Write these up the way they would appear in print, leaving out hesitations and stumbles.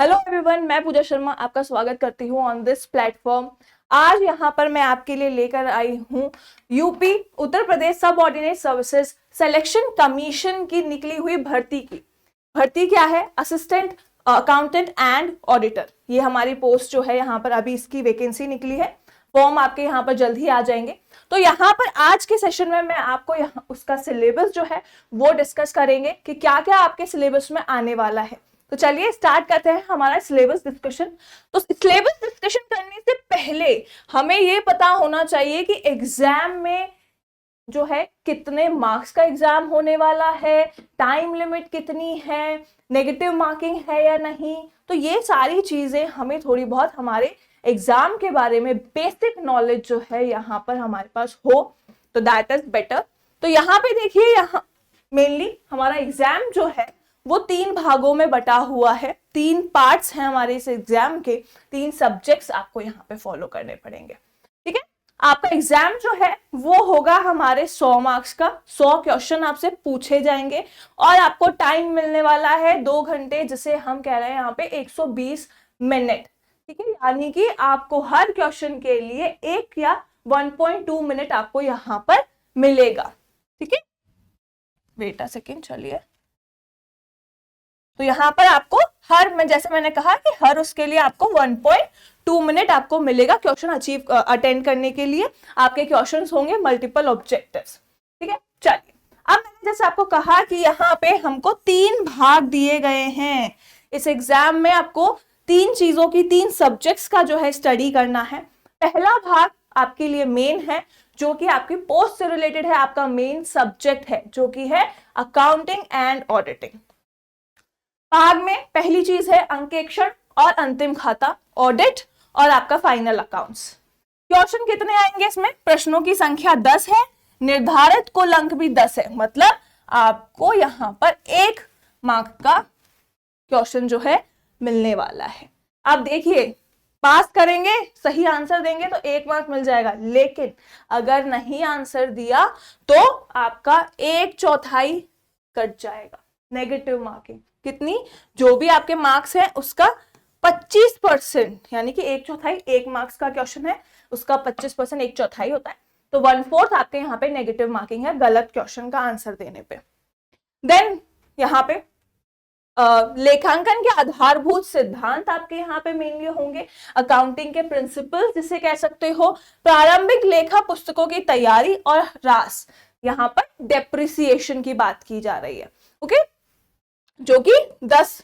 Hello everyone, मैं पूजा शर्मा आपका स्वागत करती हूँ ऑन दिस प्लेटफॉर्म। आज यहाँ पर मैं आपके लिए लेकर आई हूँ यूपी उत्तर प्रदेश सब ऑर्डिनेट सर्विसेज सिलेक्शन कमीशन की निकली हुई भर्ती की। भर्ती क्या है? Assistant accountant and auditor. ये हमारी पोस्ट जो है यहाँ पर अभी इसकी वैकेंसी निकली है। फॉर्म आपके यहाँ पर जल्द ही आ जाएंगे। तो यहाँ पर आज के सेशन में मैं आपको यहाँ उसका सिलेबस जो है वो डिस्कस करेंगे कि क्या क्या आपके सिलेबस में आने वाला है। तो चलिए स्टार्ट करते हैं हमारा सिलेबस डिस्कशन। तो सिलेबस डिस्कशन करने से पहले हमें ये पता होना चाहिए कि एग्जाम में जो है कितने मार्क्स का एग्जाम होने वाला है, टाइम लिमिट कितनी है, नेगेटिव मार्किंग है या नहीं। तो ये सारी चीजें हमें थोड़ी बहुत हमारे एग्जाम के बारे में बेसिक नॉलेज जो है यहाँ पर हमारे पास हो तो दैट इज बेटर। तो यहाँ पे देखिए, यहाँ मेनली हमारा एग्जाम जो है वो 3 भागों में बटा हुआ है। 3 पार्ट्स हैं हमारे इस एग्जाम के। 3 सब्जेक्ट्स आपको यहाँ पे फॉलो करने पड़ेंगे। ठीक है, आपका एग्जाम जो है वो होगा हमारे 100 मार्क्स का। 100 क्वेश्चन आपसे पूछे जाएंगे और आपको टाइम मिलने वाला है 2 घंटे, जिसे हम कह रहे हैं यहाँ पे 120 मिनट। ठीक है, यानी कि आपको हर क्वेश्चन के लिए 1 या 1.2 मिनट आपको यहाँ पर मिलेगा। ठीक है, वेट अ सेकेंड, चलिए। तो यहाँ पर आपको जैसे मैंने कहा कि हर उसके लिए आपको 1.2 मिनट आपको मिलेगा क्वेश्चन अटेंड करने के लिए। आपके क्वेश्चंस होंगे मल्टीपल ऑब्जेक्टिव्स। ठीक है, चलिए। अब मैंने जैसे आपको कहा कि यहाँ पे हमको 3 भाग दिए गए हैं। इस एग्जाम में आपको 3 चीजों की 3 सब्जेक्ट्स का जो है स्टडी करना है। पहला भाग आपके लिए मेन है, जो कि आपकी पोस्ट से रिलेटेड है। आपका मेन सब्जेक्ट है जो कि है अकाउंटिंग एंड ऑडिटिंग। भाग में पहली चीज है अंकेक्षण और अंतिम खाता, ऑडिट और आपका फाइनल अकाउंट्स। क्वेश्चन कितने आएंगे इसमें? प्रश्नों की संख्या 10 है, निर्धारित कुल अंक भी 10 है। मतलब आपको यहां पर 1 मार्क का क्वेश्चन जो है मिलने वाला है। आप देखिए, पास करेंगे, सही आंसर देंगे तो 1 मार्क मिल जाएगा, लेकिन अगर नहीं आंसर दिया तो आपका 1/4 कट जाएगा। नेगेटिव मार्किंग कितनी? जो भी आपके मार्क्स हैं उसका 25%, यानी कि 1/4 1 मार्क्स का क्वेश्चन है, उसका 25% 1/4 होता है। तो 1/4 आपके यहाँ पे नेगेटिव मार्किंग है गलत क्वेश्चन का आंसर देने पे। देन यहाँ पे लेखांकन के आधारभूत सिद्धांत आपके यहाँ पे मेनली होंगे। अकाउंटिंग के प्रिंसिपल्स जिसे कह सकते हो, प्रारंभिक लेखा पुस्तकों की तैयारी और ह्रास। यहाँ पर डेप्रिसिएशन की बात की जा रही है। ओके, जो कि 10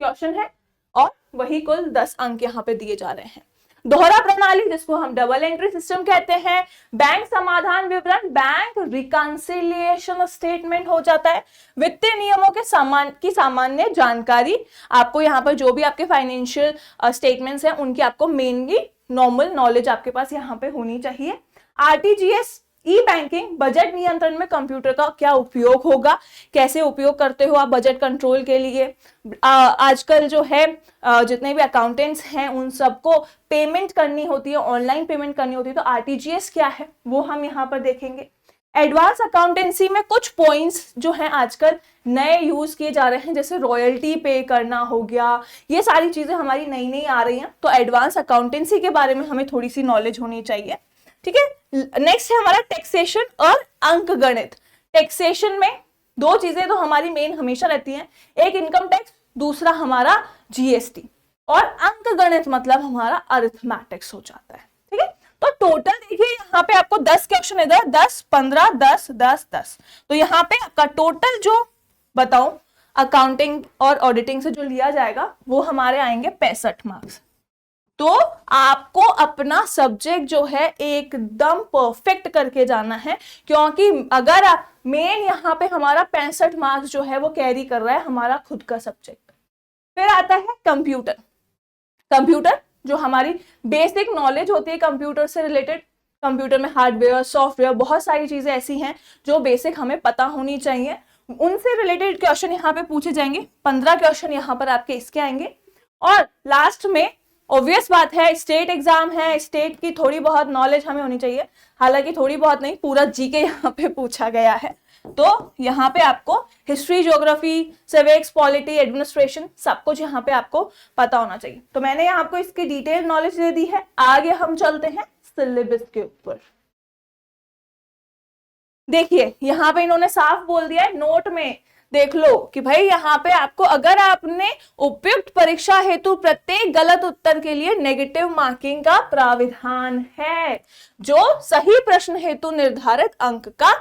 क्वेश्चन है और वही कुल 10 अंक यहाँ पे दिए जा रहे हैं। दोहरा प्रणाली जिसको हम डबल एंट्री सिस्टम कहते हैं। बैंक समाधान विवरण, बैंक रिकंसिलिएशन स्टेटमेंट हो जाता है। वित्तीय नियमों के सामान्य जानकारी, आपको यहाँ पर जो भी आपके फाइनेंशियल स्टेटमेंट्स हैं उनकी आपको मेनली नॉर्मल नॉलेज आपके पास यहाँ पे होनी चाहिए। आरटीजीएस, ई बैंकिंग, बजट नियंत्रण में कंप्यूटर का क्या उपयोग होगा, कैसे उपयोग करते हो आप बजट कंट्रोल के लिए। आजकल जो है जितने भी अकाउंटेंट्स हैं उन सबको पेमेंट करनी होती है, ऑनलाइन पेमेंट करनी होती है, तो आरटीजीएस क्या है वो हम यहाँ पर देखेंगे। एडवांस अकाउंटेंसी में कुछ पॉइंट्स जो हैं आजकल नए यूज किए जा रहे हैं, जैसे रॉयल्टी पे करना हो गया। ये सारी चीजें हमारी नई नई आ रही हैं, तो एडवांस अकाउंटेंसी के बारे में हमें थोड़ी सी नॉलेज होनी चाहिए। ठीक है, नेक्स्ट है हमारा टैक्सेशन और अंक गणित। टैक्सेशन में 2 चीजें तो हमारी मेन हमेशा रहती हैं, एक इनकम टैक्स, दूसरा हमारा जीएसटी। और अंक गणित मतलब हमारा अरिथमेटिक्स हो जाता है। ठीक है, तो टोटल देखिए यहाँ पे आपको 10 क्वेश्चन इधर, 10 15 10 10 10। तो यहाँ पे आपका टोटल जो बताऊं अकाउंटिंग और ऑडिटिंग से जो लिया जाएगा वो हमारे आएंगे 65 मार्क्स। तो आपको अपना सब्जेक्ट जो है एकदम परफेक्ट करके जाना है, क्योंकि अगर मेन यहाँ पे हमारा 65 मार्क्स जो है वो कैरी कर रहा है हमारा खुद का सब्जेक्ट। फिर आता है कंप्यूटर। कंप्यूटर जो हमारी बेसिक नॉलेज होती है कंप्यूटर से रिलेटेड। कंप्यूटर में हार्डवेयर, सॉफ्टवेयर, बहुत सारी चीजें ऐसी हैं जो बेसिक हमें पता होनी चाहिए। उनसे रिलेटेड क्वेश्चन यहाँ पे पूछे जाएंगे। 15 क्वेश्चन यहाँ पर आपके इसके आएंगे। और लास्ट में ऑब्वियस बात है, स्टेट एग्जाम है, स्टेट की थोड़ी बहुत नॉलेज हमें होनी चाहिए। हालांकि थोड़ी बहुत नहीं, पूरा जीके यहाँ पे पूछा गया है। तो यहाँ पे आपको history, geography, civics, polity, administration सब कुछ यहाँ पे आपको पता होना चाहिए। तो मैंने यहाँ आपको इसकी डिटेल नॉलेज दे दी है। आगे हम चलते हैं सिलेबस के ऊपर। देखिए यहाँ पे इन्होंने साफ बोल दिया है, नोट में देख लो कि भाई यहाँ पे आपको अगर आपने उपयुक्त परीक्षा हेतु प्रत्येक गलत उत्तर के लिए नेगेटिव मार्किंग का प्राविधान है, जो सही प्रश्न हेतु निर्धारित अंक का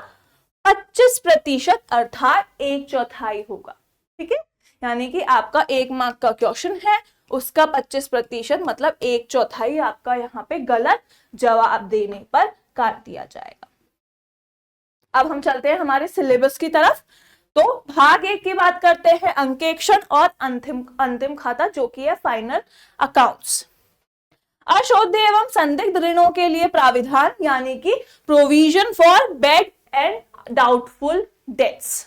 25% अर्थात 1/4 होगा। ठीक है, यानी कि आपका 1 मार्क का क्वेश्चन है, उसका 25% मतलब 1/4 आपका यहाँ पे गलत जवाब देने पर काट दिया जाएगा। अब हम चलते हैं हमारे सिलेबस की तरफ। तो भाग 1 की बात करते हैं, अंकेक्षण और अंतिम खाता, जो कि है फाइनल अकाउंट्स। अशोध्य एवं संदिग्ध ऋणों के लिए प्राविधान, यानी कि provision for bad and doubtful debts.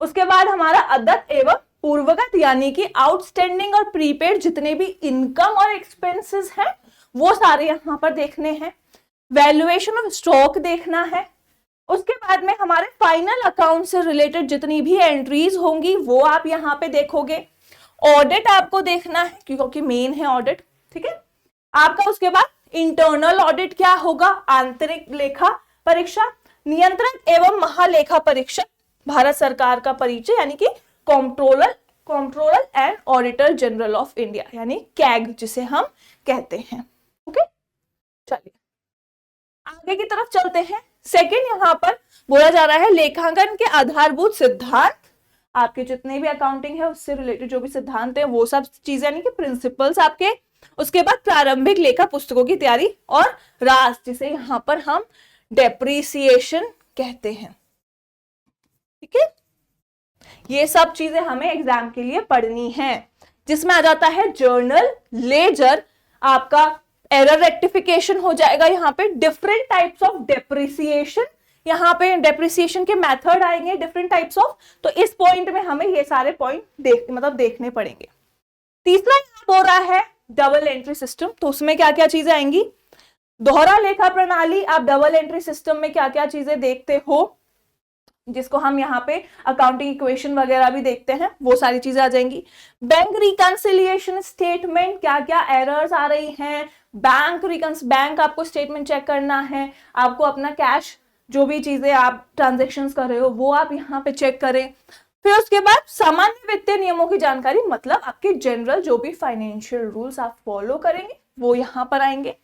उसके बाद हमारा अदत्त एवं पूर्वगत, यानी कि आउटस्टैंडिंग और प्रीपेड जितने भी इनकम और एक्सपेंसेस हैं वो सारे यहां पर देखने हैं। वैल्यूएशन ऑफ स्टॉक देखना है। उसके बाद में हमारे फाइनल अकाउंट से रिलेटेड जितनी भी एंट्रीज होंगी वो आप यहाँ पे देखोगे। ऑडिट आपको देखना है क्योंकि मेन है ऑडिट। ठीक है, आपका उसके बाद इंटरनल ऑडिट क्या होगा, आंतरिक लेखा परीक्षा, नियंत्रक एवं महालेखा परीक्षक, भारत सरकार का परिचय यानी कि controller and auditor general of India यानी कैग जिसे हम कहते हैं। ओके, चलिए आगे की तरफ चलते हैं। सेकंड यहाँ पर बोला जा रहा है लेखांकन के आधारभूत सिद्धांत, आपके जितने भी अकाउंटिंग है उससे रिलेटेड जो भी सिद्धांत है वो सब चीजें यानी कि प्रिंसिपल्स आपके। उसके बाद प्रारंभिक लेखा पुस्तकों की तैयारी और रास जिसे यहाँ पर हम डेप्रिसिएशन कहते हैं। ठीक है, ये सब चीजें हमें एग्जाम के लिए पढ़नी है, जिसमें आ जाता है जर्नल लेजर, आपका एरर रेक्टिफिकेशन हो जाएगा। यहाँ पे डिफरेंट टाइप्स ऑफ डेप्रिसिएशन, यहाँ पे डेप्रिसिएशन के मेथड आएंगे डिफरेंट टाइप्स ऑफ। तो इस पॉइंट में हमें ये सारे पॉइंट देखने पड़ेंगे। तीसरा यहाँ हो रहा है डबल एंट्री सिस्टम। तो उसमें क्या क्या चीजें आएंगी, दोहरा लेखा प्रणाली, आप डबल एंट्री सिस्टम में क्या क्या चीजें देखते हो, जिसको हम यहाँ पे अकाउंटिंग इक्वेशन वगैरह भी देखते हैं, वो सारी चीजें आ जाएंगी। बैंक रिकंसिलिएशन स्टेटमेंट, क्या क्या एरर्स आ रही हैं, बैंक आपको स्टेटमेंट चेक करना है, आपको अपना कैश जो भी चीजें आप ट्रांजेक्शन्स कर रहे हो वो आप यहाँ पे चेक करें। फिर उसके बाद सामान्य वित्तीय नियमों की जानकारी, मतलब आपके जनरल जो भी फाइनेंशियल रूल्स आप फॉलो करेंगे वो यहाँ पर आएंगे।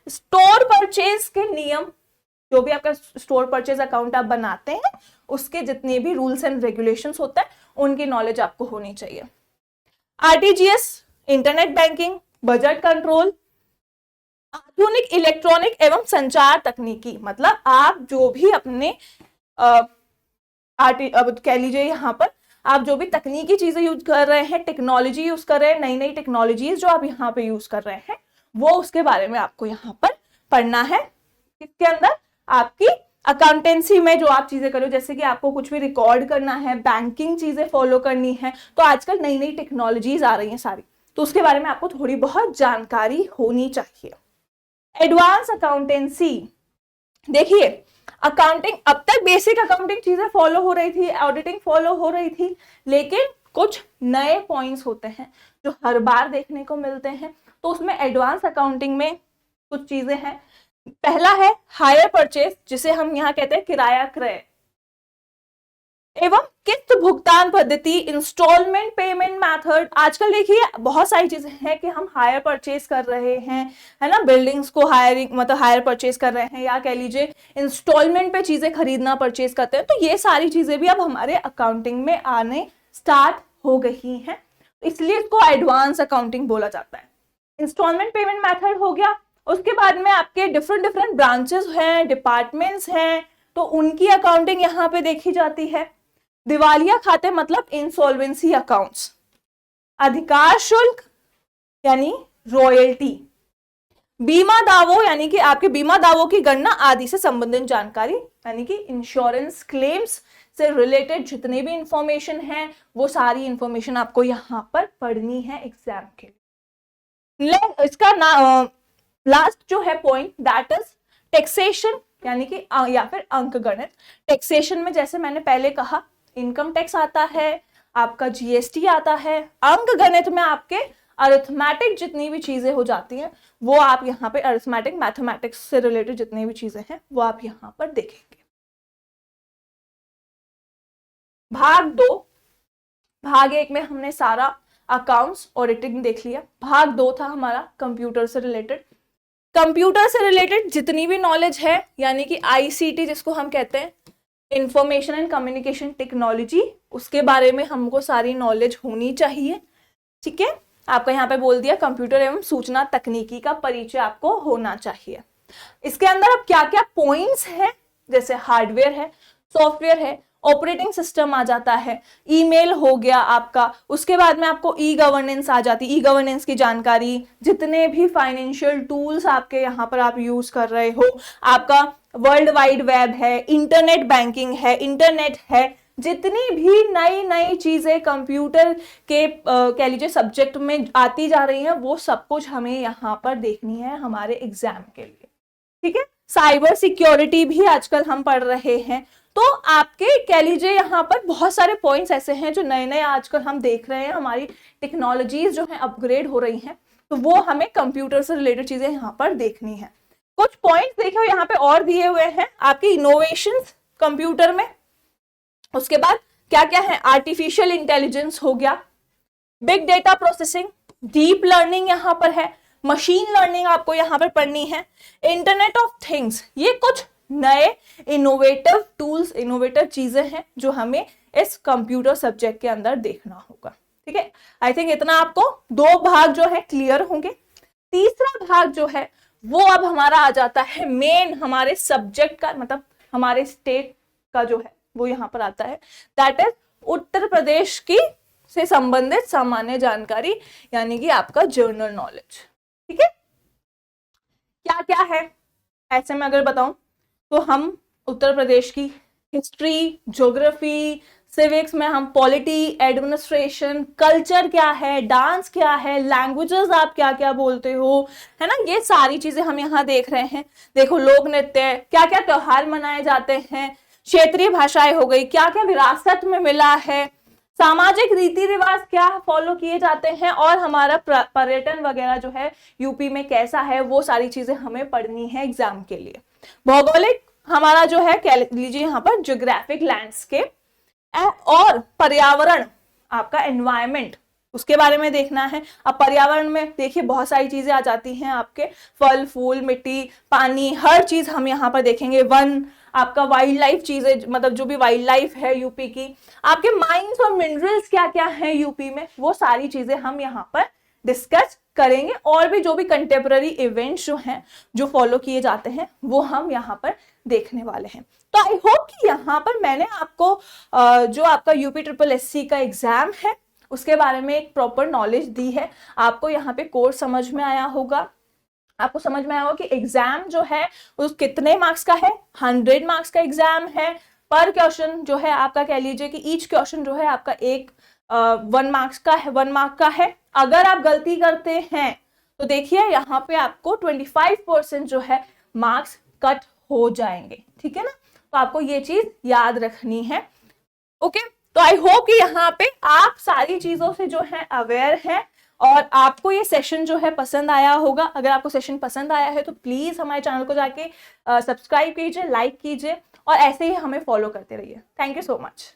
स्टोर परचेज के नियम, जो भी आपका स्टोर परचेज अकाउंट आप बनाते हैं उसके जितने भी रूल्स एंड रेगुलेशंस होते हैं उनकी नॉलेज आपको होनी चाहिए। RTGS, internet banking, budget control, आधुनिक इलेक्ट्रॉनिक एवं संचार तकनीकी, मतलब आप जो भी अपने अब कह लीजिए यहाँ पर आप जो भी तकनीकी चीजें यूज कर रहे हैं, टेक्नोलॉजी यूज कर रहे हैं, नई नई टेक्नोलॉजीज जो आप यहाँ पे यूज कर रहे हैं वो उसके बारे में आपको यहाँ पर पढ़ना है। इसके अंदर आपकी अकाउंटेंसी में जो आप चीजें करो, जैसे कि आपको कुछ भी रिकॉर्ड करना है, बैंकिंग चीजें फॉलो करनी है, तो आजकल नई नई टेक्नोलॉजीज आ रही हैं सारी, तो उसके बारे में आपको थोड़ी बहुत जानकारी होनी चाहिए। एडवांस अकाउंटेंसी, देखिए अकाउंटिंग अब तक बेसिक अकाउंटिंग चीजें फॉलो हो रही थी, ऑडिटिंग फॉलो हो रही थी, लेकिन कुछ नए पॉइंट्स होते हैं जो हर बार देखने को मिलते हैं। तो उसमें एडवांस अकाउंटिंग में कुछ चीजें हैं। पहला है हायर परचेज, जिसे हम यहाँ कहते हैं किराया क्रय, एवं किस्त भुगतान पद्धति, इंस्टॉलमेंट पेमेंट मेथड। आजकल देखिए बहुत सारी चीजें हैं कि हम हायर परचेज कर रहे हैं, है ना, बिल्डिंग्स को हायर परचेज कर रहे हैं, या कह लीजिए इंस्टॉलमेंट पे चीजें खरीदना परचेज करते हैं। तो ये सारी चीजें भी अब हमारे अकाउंटिंग में आने स्टार्ट हो गई हैं, इसलिए इसको एडवांस अकाउंटिंग बोला जाता है। इंस्टॉलमेंट पेमेंट मेथड हो गया। उसके बाद में आपके डिफरेंट ब्रांचेस हैं, डिपार्टमेंट्स हैं, तो उनकी अकाउंटिंग यहाँ पे देखी जाती है। दिवालिया खाते मतलब इंसॉल्वेंसी अकाउंट्स, अधिकार शुल्क यानी रॉयल्टी, बीमा दावों यानी कि आपके बीमा दावों की गणना आदि से संबंधित जानकारी, यानी कि इंश्योरेंस क्लेम्स से रिलेटेड जितने भी इंफॉर्मेशन है वो सारी इंफॉर्मेशन आपको यहाँ पर पढ़नी है एग्जाम के लिए। इसका लास्ट जो है पॉइंट दैट इज टैक्सेशन यानी कि या फिर अंक गणित। टैक्सेशन में जैसे मैंने पहले कहा इनकम टैक्स आता है, आपका जीएसटी आता है। अंक गणित में आपके अरिथमेटिक जितनी भी चीजें हो जाती हैं वो आप यहाँ पे अरिथमेटिक मैथमेटिक्स से रिलेटेड जितनी भी चीजें हैं वो आप यहाँ पर देखेंगे। भाग 2, भाग 1 में हमने सारा अकाउंट्स ऑडिटिंग देख लिया। भाग 2 था हमारा कंप्यूटर से रिलेटेड। कंप्यूटर से रिलेटेड जितनी भी नॉलेज है यानी कि आईसीटी जिसको हम कहते हैं, इंफॉर्मेशन एंड कम्युनिकेशन टेक्नोलॉजी, उसके बारे में हमको सारी नॉलेज होनी चाहिए। ठीक है, आपका यहाँ पे बोल दिया कंप्यूटर एवं सूचना तकनीकी का परिचय आपको होना चाहिए। इसके अंदर अब क्या क्या पॉइंट्स हैं, जैसे हार्डवेयर है, सॉफ्टवेयर है, ऑपरेटिंग सिस्टम आ जाता है, ईमेल हो गया आपका, उसके बाद में आपको ई गवर्नेंस आ जाती है, ई गवर्नेंस की जानकारी, जितने भी फाइनेंशियल टूल्स आपके यहाँ पर आप यूज कर रहे हो, आपका वर्ल्ड वाइड वेब है, इंटरनेट बैंकिंग है, इंटरनेट है, जितनी भी नई नई चीजें कंप्यूटर के कह लीजिए सब्जेक्ट में आती जा रही हैं वो सब कुछ हमें यहाँ पर देखनी है हमारे एग्जाम के लिए। ठीक है, साइबर सिक्योरिटी भी आजकल हम पढ़ रहे हैं। तो आपके कह लीजिए यहाँ पर बहुत सारे पॉइंट्स ऐसे हैं जो नए नए आजकल हम देख रहे हैं, हमारी टेक्नोलॉजीज जो है अपग्रेड हो रही हैं, तो वो हमें कंप्यूटर से रिलेटेड चीजें यहाँ पर देखनी है। कुछ पॉइंट्स देखिए यहाँ पे और दिए हुए हैं आपके इनोवेशन कंप्यूटर में। उसके बाद क्या क्या है, आर्टिफिशियल इंटेलिजेंस हो गया, big data processing, deep learning यहाँ पर है, मशीन लर्निंग आपको यहाँ पर पढ़नी है, इंटरनेट ऑफ थिंग्स। ये कुछ नए इनोवेटिव टूल्स, इनोवेटिव चीजें हैं जो हमें इस कंप्यूटर सब्जेक्ट के अंदर देखना होगा। ठीक है, आई थिंक इतना आपको 2 भाग जो है क्लियर होंगे। तीसरा भाग जो है वो अब हमारा आ जाता है मेन हमारे सब्जेक्ट का, मतलब हमारे स्टेट का जो है वो यहाँ पर आता है, दैट इज उत्तर प्रदेश की से संबंधित सामान्य जानकारी, यानी कि आपका जनरल नॉलेज। ठीक है, क्या क्या है ऐसे में अगर बताऊं तो हम उत्तर प्रदेश की हिस्ट्री, ज्योग्राफी, सिविक्स में हम पॉलिटी, एडमिनिस्ट्रेशन, कल्चर क्या है, डांस क्या है, लैंग्वेजेस आप क्या क्या बोलते हो, है ना, ये सारी चीजें हम यहाँ देख रहे हैं। देखो लोक नृत्य, क्या क्या त्योहार मनाए जाते हैं, क्षेत्रीय भाषाएं हो गई, क्या क्या विरासत में मिला है, सामाजिक रीति रिवाज क्या फॉलो किए जाते हैं, और हमारा पर्यटन वगैरह जो है यूपी में कैसा है, वो सारी चीजें हमें पढ़नी है एग्जाम के लिए। भौगोलिक हमारा जो है कह लीजिए यहाँ पर ज्योग्राफिक लैंडस्केप, और पर्यावरण आपका एनवायरमेंट, उसके बारे में देखना है। अब पर्यावरण में देखिए बहुत सारी चीजें आ जाती हैं आपके, फल फूल, मिट्टी, पानी, हर चीज हम यहाँ पर देखेंगे। वन, आपका वाइल्ड लाइफ चीजें, मतलब जो भी वाइल्ड लाइफ है यूपी की, आपके माइंस और मिनरल्स क्या क्या है यूपी में, वो सारी चीजें हम यहाँ पर डिस्कस करेंगे। और भी जो भी कंटेम्पररी इवेंट्स जो हैं जो फॉलो किए जाते हैं वो हम यहाँ पर देखने वाले हैं। तो आई होप कि यहाँ पर मैंने आपको जो आपका यूपी SSSC का एग्जाम है उसके बारे में एक प्रॉपर नॉलेज दी है। आपको यहाँ पे कोर्स समझ में आया होगा, आपको समझ में आया होगा कि एग्जाम जो है उस कितने मार्क्स का है, 100 मार्क्स का एग्जाम है। पर क्वेश्चन जो है आपका कह लीजिए कि ईच क्वेश्चन जो है आपका 1 मार्क्स का है, 1 मार्क का है। अगर आप गलती करते हैं तो देखिए यहाँ पे आपको 25% जो है मार्क्स कट हो जाएंगे। ठीक है ना, तो आपको ये चीज याद रखनी है। ओके, तो आई होप कि यहाँ पे आप सारी चीजों से जो है अवेयर हैं और आपको ये सेशन जो है पसंद आया होगा। अगर आपको सेशन पसंद आया है तो प्लीज हमारे चैनल को जाके सब्सक्राइब कीजिए, लाइक कीजिए और ऐसे ही हमें फॉलो करते रहिए। Thank you so much.